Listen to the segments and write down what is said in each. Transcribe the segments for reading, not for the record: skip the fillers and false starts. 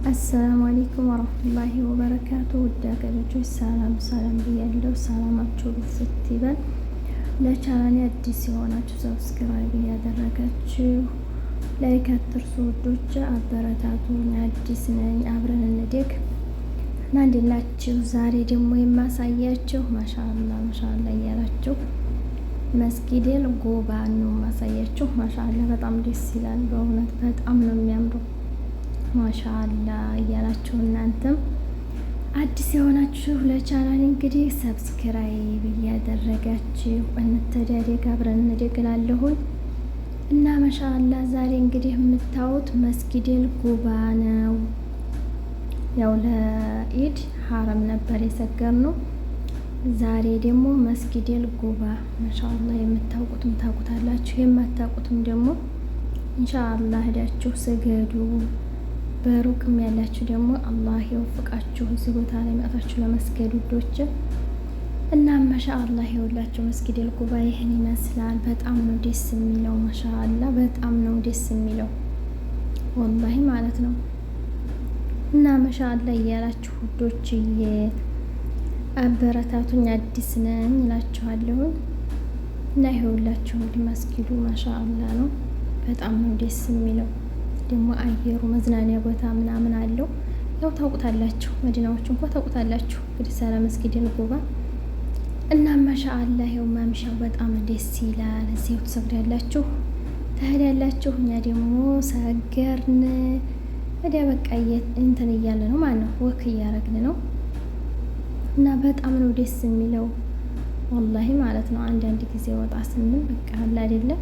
አሰላሙ አለይኩም ወረህመቱላሂ ወበረካቱ። ውድ ሀገር ልጆች ሰላም ብያለሁ። ሰላማችሁ ብዝት ይበል። ለቻናሌ አዲስ የሆናችሁ ሰብስክራይብ እያደረጋችሁ ላይክ አትርሱ። ውዶች አበረታቱኝ። አዲስ ነኝ፣ አብረን እንደግ እና እንዴት ናችሁ? ዛሬ ደግሞ የማሳያችሁ ማሻአላ እያላችሁ መስጊዴል ጎባ ነው ማሳያችሁ። ማሻአላ በጣም ደስ ይላል። በእውነት በጣም ነው የሚያምረው። ማሻአላ እያላችሁ እናንተም አዲስ የሆናችሁ ለቻናል እንግዲህ ሰብስክራይብ እያደረጋችሁ እንተዳደግ፣ አብረን እንደግላለሁኝ እና ማሻአላ ዛሬ እንግዲህ የምታዩት መስጊዴል ጎባ ነው። ያው ለኢድ ሐረም ነበር የሰገርነው። ዛሬ ደግሞ መስጊዴል ጎባ ማሻአላ የምታውቁትም ታውቁታላችሁ፣ የማታውቁትም ደግሞ ኢንሻአላህ ሄዳችሁ ስገዱ። በሩቅም ያላችሁ ደግሞ አላህ ይወፍቃችሁ እዚህ ቦታ ላይ መጣችሁ ለመስገድ ውዶች። እና ማሻአላህ ይኸውላችሁ መስጊዴል ጎባ ይህን ይመስላል። በጣም ነው ደስ የሚለው። ማሻአላ በጣም ነው ደስ የሚለው ወላሂ ማለት ነው። እና ማሻአላ እያላችሁ ውዶች አበረታቱኝ። አዲስ ነኝ እላችኋለሁ። እና ይኸውላችሁ እንግዲህ መስጊዱ ማሻአላ ነው። በጣም ነው ደስ የሚለው። ደግሞ አየሩ መዝናኛ ቦታ ምናምን አለው። ያው ታውቁታላችሁ፣ መዲናዎች እንኳን ታውቁታላችሁ እንግዲህ ሰላ መስጊዴል ጎባ እና ማሻአላ ይኸው ማምሻው በጣም ደስ ይላል። እዚያው ትሰግዳላችሁ ትሄዳላችሁ። እኛ ደግሞ ሰገርን ወዲያ በቃ እንትን እያለ ነው ማለት ነው፣ ወክ እያረግን ነው እና በጣም ነው ደስ የሚለው ወላሂ ማለት ነው። አንዳንድ ጊዜ ወጣ ስንል በቃ አለ አይደለም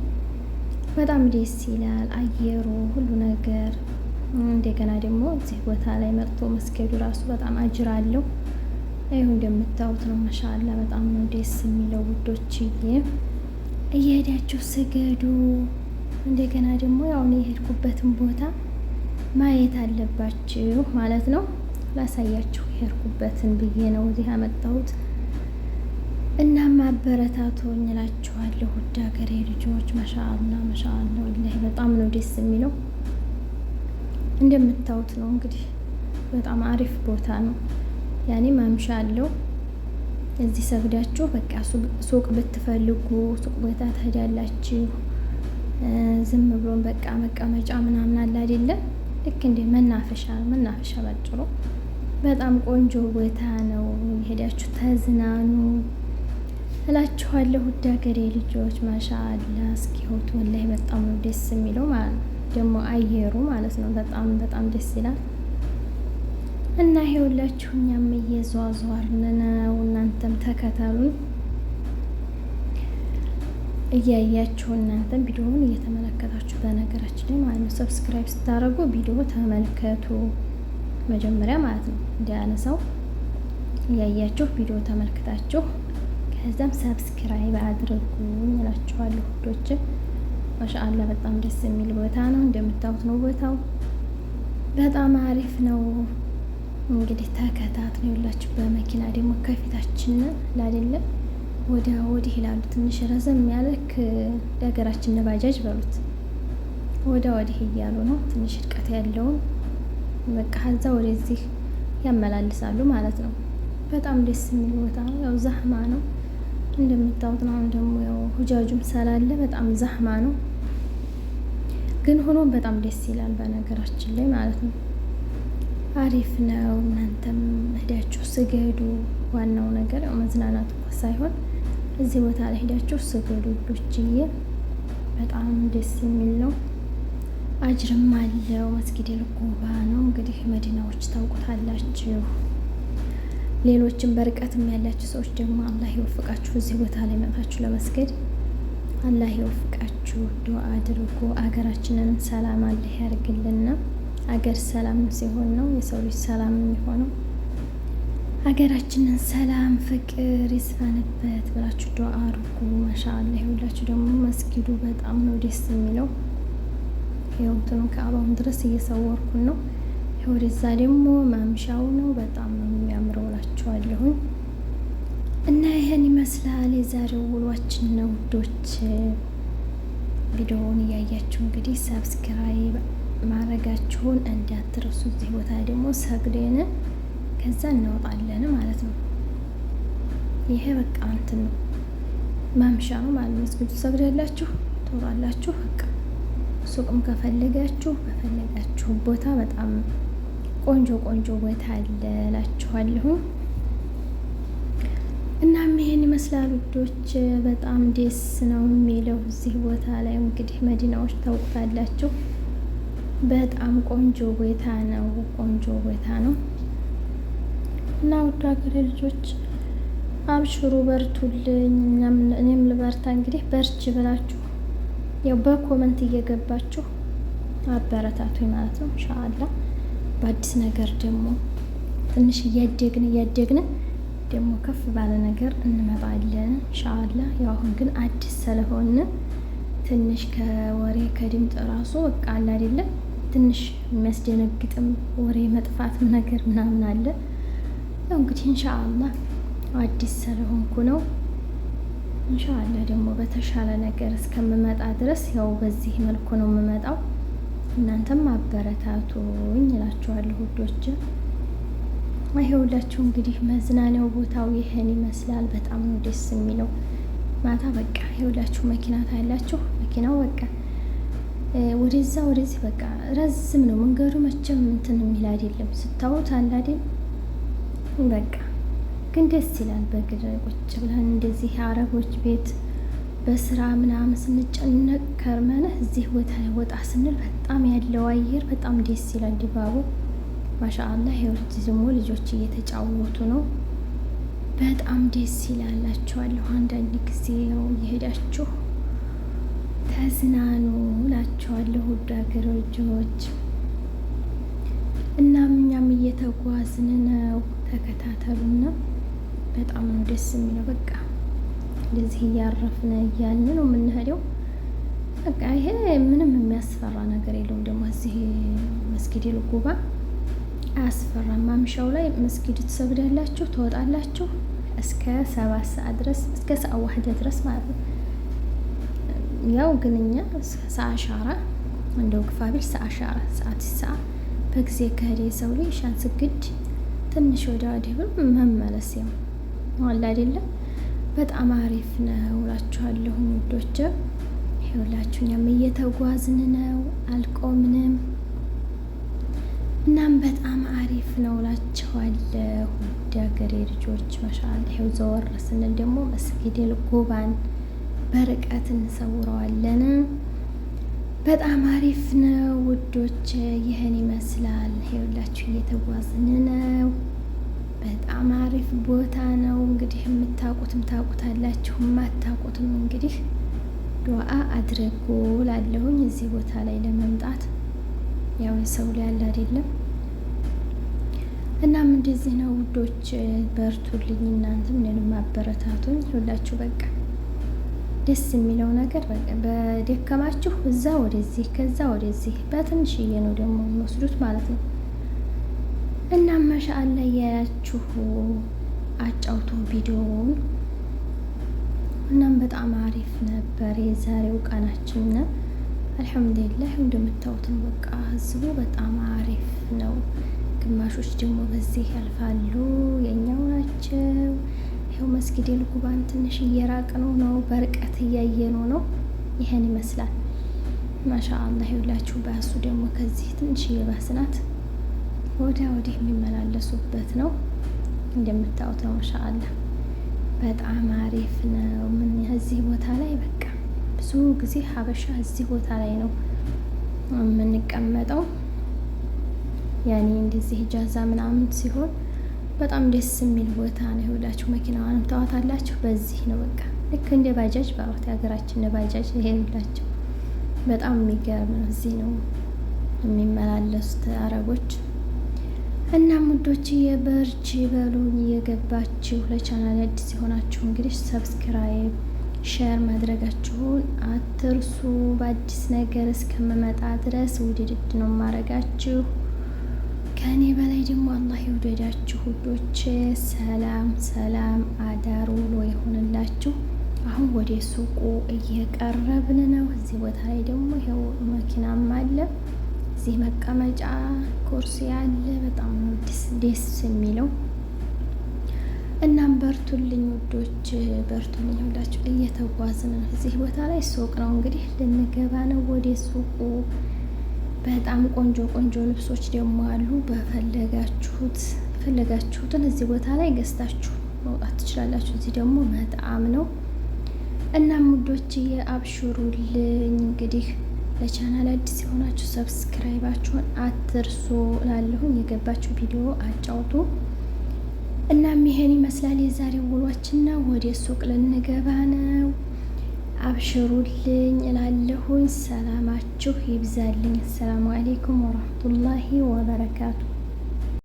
በጣም ደስ ይላል አየሩ ሁሉ ነገር። እንደገና ደግሞ እዚህ ቦታ ላይ መጥቶ መስገዱ ራሱ በጣም አጅር አለው። ይኸው እንደምታዩት ነው ማሻአላ በጣም ነው ደስ የሚለው ውዶችዬ፣ እየሄዳችሁ ስገዱ። እንደገና ደግሞ ያው እኔ የሄድኩበትን ቦታ ማየት አለባችሁ ማለት ነው። ላሳያችሁ የሄድኩበትን ብዬ ነው እዚህ ያመጣሁት። እናም አበረታቱኝ እላችኋለሁ ውድ ሀገሬ ልጆች። ማሻአላ ወላሂ በጣም ነው ደስ የሚለው። እንደምታዩት ነው እንግዲህ በጣም አሪፍ ቦታ ነው። ያኔ ማምሻ አለው። እዚህ ሰግዳችሁ በቃ ሱቅ ብትፈልጉ ሱቅ ቦታ ትሄዳላችሁ። ዝም ብሎን በቃ መቀመጫ ምናምን አለ አይደለም፣ ልክ እንደ መናፈሻ ባጭሩ በጣም ቆንጆ ቦታ ነው። የሄዳችሁ ተዝናኑ እላችኋለሁ ውድ ሀገሬ ልጆች። ማሻአላ እስኪሆት ወላሂ በጣም ነው ደስ የሚለው ማለት ነው። ደግሞ አየሩ ማለት ነው በጣም ደስ ይላል። እና ይኸውላችሁ እኛም እየዟዟርን ነው፣ እናንተም ተከተሉን እያያችሁ እናንተም ቪዲዮውን እየተመለከታችሁ በነገራችን ላይ ማለት ነው። ሰብስክራይብ ስታደርጉ ቪዲዮ ተመልከቱ መጀመሪያ ማለት ነው። እንዲያነሳው እያያችሁ ቪዲዮ ተመልክታችሁ ከዛም ሰብስክራይብ አድርጉ እላችኋለሁ ውዶች። ማሻአላ በጣም ደስ የሚል ቦታ ነው። እንደምታዩት ነው ቦታው በጣም አሪፍ ነው። እንግዲህ ተከታትሉ ይላችሁ። በመኪና ደግሞ ከፊታችን አይደለም ወዲህ ይላሉ። ትንሽ ረዘም ያለክ ለሀገራችን ባጃጅ በሉት ወዲህ እያሉ ነው። ትንሽ ርቀት ያለውን በቃ ከዛ ወደዚህ ያመላልሳሉ ማለት ነው። በጣም ደስ የሚል ቦታ ነው። ያው ዛህማ ነው እንደምታዩት ነው። አሁን ደግሞ ያው ሁጃጁም ስላለ በጣም ዛህማ ነው፣ ግን ሆኖ በጣም ደስ ይላል በነገራችን ላይ ማለት ነው። አሪፍ ነው። እናንተም ሄዳችሁ ስገዱ። ዋናው ነገር ያው መዝናናት እኮ ሳይሆን እዚህ ቦታ ላይ ሄዳችሁ ስገዱ ውዶችዬ። በጣም ደስ የሚል ነው፣ አጅርም አለው። መስጊዴል ጎባ ነው እንግዲህ መዲናዎች ታውቁታላችሁ። ሌሎችም በርቀትም ያላችሁ ሰዎች ደግሞ አላህ ይወፍቃችሁ። እዚህ ቦታ ላይ መጣችሁ ለመስገድ አላህ ይወፍቃችሁ። ዱአ አድርጉ። አገራችንን ሰላም አላህ ያርግልና። አገር ሰላም ሲሆን ነው የሰው ልጅ ሰላም የሚሆነው። አገራችንን ሰላም ፍቅር ይስፈንበት ብላችሁ ዱአ አድርጉ። ማሻአላ ይሁላችሁ። ደግሞ መስጊዱ በጣም ነው ደስ የሚለው። ይኸውትኑ ከአባውን ድረስ እየሰወርኩን ነው። ወደዛ ደግሞ ማምሻው ነው። በጣም ነው የሚያምረው እላችኋለሁ። እና ይሄን ይመስላል የዛሬው ውሏችን ነው ውዶች። ቪዲዮውን እያያችሁ እንግዲህ ሰብስክራይብ ማድረጋችሁን እንዳትረሱ። እዚህ ቦታ ደግሞ ሰግደን ከዛ እንወጣለን ማለት ነው። ይሄ በቃ እንትን ነው ማምሻ ነው ማለት ነው። መስጊዱ ሰግዳላችሁ ትወጣላችሁ። በቃ ሱቅም ከፈለጋችሁ በፈለጋችሁ ቦታ በጣም ቆንጆ ቆንጆ ቦታ አለ እላችኋለሁ። እናም ይሄን ይመስላል ውዶች፣ በጣም ደስ ነው የሚለው እዚህ ቦታ ላይ እንግዲህ መዲናዎች ታውቁታላችሁ። በጣም ቆንጆ ቦታ ነው፣ ቆንጆ ቦታ ነው እና ውድ ሀገሬ ልጆች አብሽሩ፣ በርቱልኝ። እኔም ልበርታ። እንግዲህ በርች ብላችሁ ያው በኮመንት እየገባችሁ አበረታቱኝ ማለት ነው። ኢንሻአላህ በአዲስ ነገር ደግሞ ትንሽ እያደግን ደግሞ ከፍ ባለ ነገር እንመጣለን ኢንሻአላህ። ያው አሁን ግን አዲስ ስለሆነ ትንሽ ከወሬ ከድምፅ ራሱ በቃ አለ አይደለም ትንሽ የሚያስደነግጥም ወሬ መጥፋትም ነገር ምናምን አለ። ያው እንግዲህ ኢንሻአላህ አዲስ ስለሆንኩ ነው። ኢንሻአላህ ደግሞ በተሻለ ነገር እስከምመጣ ድረስ ያው በዚህ መልኩ ነው የምመጣው። እናንተም አበረታቱኝ እላችኋለሁ ውዶች። ይኸውላችሁ እንግዲህ መዝናኛው ቦታው ይሄን ይመስላል። በጣም ነው ደስ የሚለው። ማታ በቃ ይኸውላችሁ መኪና ታያላችሁ። መኪናው በቃ ወደዛ ወደዚህ በቃ ረዝም ነው መንገዱ። መቼም እንትን የሚል አይደለም ስታዩት አለ አይደል? በቃ ግን ደስ ይላል። በእግር ቁጭ ብለን እንደዚህ አረቦች ቤት በስራ ምናምን ስንጨነቅ ከርመን እዚህ ቦታ ላይ ወጣ ስንል በጣም ያለው አየር በጣም ደስ ይላል ድባቡ። ማሻአላህ ይኸውልህ ደግሞ ልጆች እየተጫወቱ ነው። በጣም ደስ ይላላችኋለሁ። አንዳንድ ጊዜ ነው እየሄዳችሁ ተዝናኑ እላችኋለሁ ውድ ሀገር ልጆች። እናም እኛም እየተጓዝን ነው፣ ተከታተሉና በጣም ነው ደስ የሚለው። በቃ እንደዚህ እያረፍን እያልን ነው የምንሄደው። በቃ ይሄ ምንም የሚያስፈራ ነገር የለውም። ደግሞ እዚህ መስጊድ ልጉባ አያስፈራም። ማምሻው ላይ መስጊድ ትሰግዳላችሁ፣ ትወጣላችሁ እስከ 7 ሰዓት ድረስ እስከ ሰዓት ዋህደ ድረስ ማለት ነው። ያው ግን እኛ ሰዓት ሻራ እንደው ግፋቢል ሰዓት ሻራ ሰዓት በጊዜ ከሄደ የሰው ልጅ ሻን ስግድ ትንሽ ወደ ወዲህ መመለስ ያው አለ አይደለም። በጣም አሪፍ ነው እላችኋለሁ ውዶች። ይኸውላችሁ እኛም እየተጓዝን ነው፣ አልቆምንም። እናም በጣም አሪፍ ነው እላችኋለሁ ውድ ሀገሬ ልጆች። ማሻአላህ ይኸው ዘወር ስንል ደግሞ መስጊድ ልጉባን በርቀት እንሰውረዋለን። በጣም አሪፍ ነው ውዶች፣ ይህን ይመስላል። ይኸውላችሁ እየተጓዝን ነው። በጣም አሪፍ ቦታ ነው። እንግዲህ የምታውቁትም ታውቁታላችሁ፣ የማታውቁትም እንግዲህ ዱዓ አድርጉ ላለሁኝ እዚህ ቦታ ላይ ለመምጣት ያው የሰው ላይ ያለ አይደለም። እናም እንደዚህ ነው ውዶች፣ በርቱልኝ። እናንተም እኔንም አበረታቱኝ። ሁላችሁ በቃ ደስ የሚለው ነገር በቃ በደከማችሁ እዛ ወደዚህ ከዛ ወደዚህ በትንሽዬ ነው ደግሞ የሚወስዱት ማለት ነው። እናም ማሻአላ እያያችሁ አጫውቶ ቪዲዮውን። እናም በጣም አሪፍ ነበር የዛሬው ቀናችን። አልሐምዱሊላህ እንደምታዩት ነው። በቃ ህዝቡ በጣም አሪፍ ነው። ግማሾች ደግሞ በዚህ ያልፋሉ፣ የኛው ናቸው። ይኸው መስጊድ ልጉባን ትንሽ እየራቅነው ነው፣ በርቀት እያየነው ነው። ይሄን ይመስላል ማሻአላህ። ይኸውላችሁ ባሱ ደግሞ ከዚህ ትንሽ የባስናት ወዲያ ወዲህ የሚመላለሱበት ነው። እንደምታዩት ነው። ማሻአላህ በጣም አሪፍ ነው። ምን እዚህ ቦታ ላይ በቃ ብዙ ጊዜ ሀበሻ እዚህ ቦታ ላይ ነው የምንቀመጠው። ያኔ እንደዚህ ጃዛ ምናምን ሲሆን በጣም ደስ የሚል ቦታ ነው። ይኸውላችሁ መኪናዋንም ታዋታላችሁ። በዚህ ነው በቃ ልክ እንደ ባጃጅ ባሏት የሀገራችን ባጃጅ ይሄንላቸው። በጣም የሚገርም ነው። እዚህ ነው የሚመላለሱት አረቦች። እና ሙዶች የበርቺ በሉኝ። እየገባችሁ ለቻናል አዲስ የሆናችሁ እንግዲህ ሰብስክራይብ፣ ሼር ማድረጋችሁን አትርሱ። በአዲስ ነገር እስከምመጣ ድረስ ውድድድ ነው ማረጋችሁ። ከእኔ በላይ ደግሞ አላህ ይውደዳችሁ ውዶች። ሰላም ሰላም፣ አዳር ውሎ ይሆንላችሁ። አሁን ወደ ሱቁ እየቀረብን ነው። እዚህ ቦታ ላይ ደግሞ ይኸው መኪናም አለ። እዚህ መቀመጫ ኩርሲ አለ። በጣም ደስ የሚለው። እናም በርቱልኝ ውዶች፣ በርቱልኝ ሁላችሁ። እየተጓዝን ነው። እዚህ ቦታ ላይ ሱቅ ነው እንግዲህ ልንገባ ነው ወደ ሱቁ። በጣም ቆንጆ ቆንጆ ልብሶች ደግሞ አሉ። የፈለጋችሁትን እዚህ ቦታ ላይ ገዝታችሁ መውጣት ትችላላችሁ። እዚህ ደግሞ በጣም ነው። እናም ውዶችዬ አብሽሩልኝ። እንግዲህ ለቻናል አዲስ የሆናችሁ ሰብስክራይባችሁን አትርሱ እላለሁኝ። የገባችሁ ቪዲዮ አጫውቱ። እናም ይሄን ይመስላል የዛሬው ውሏችን። ወደ ሱቅ ልንገባ ነው። አብሽሩልኝ እላለሁኝ። ሰላማችሁ ይብዛልኝ። አሰላሙ አሌይኩም ወረህመቱላሂ ወበረካቱ።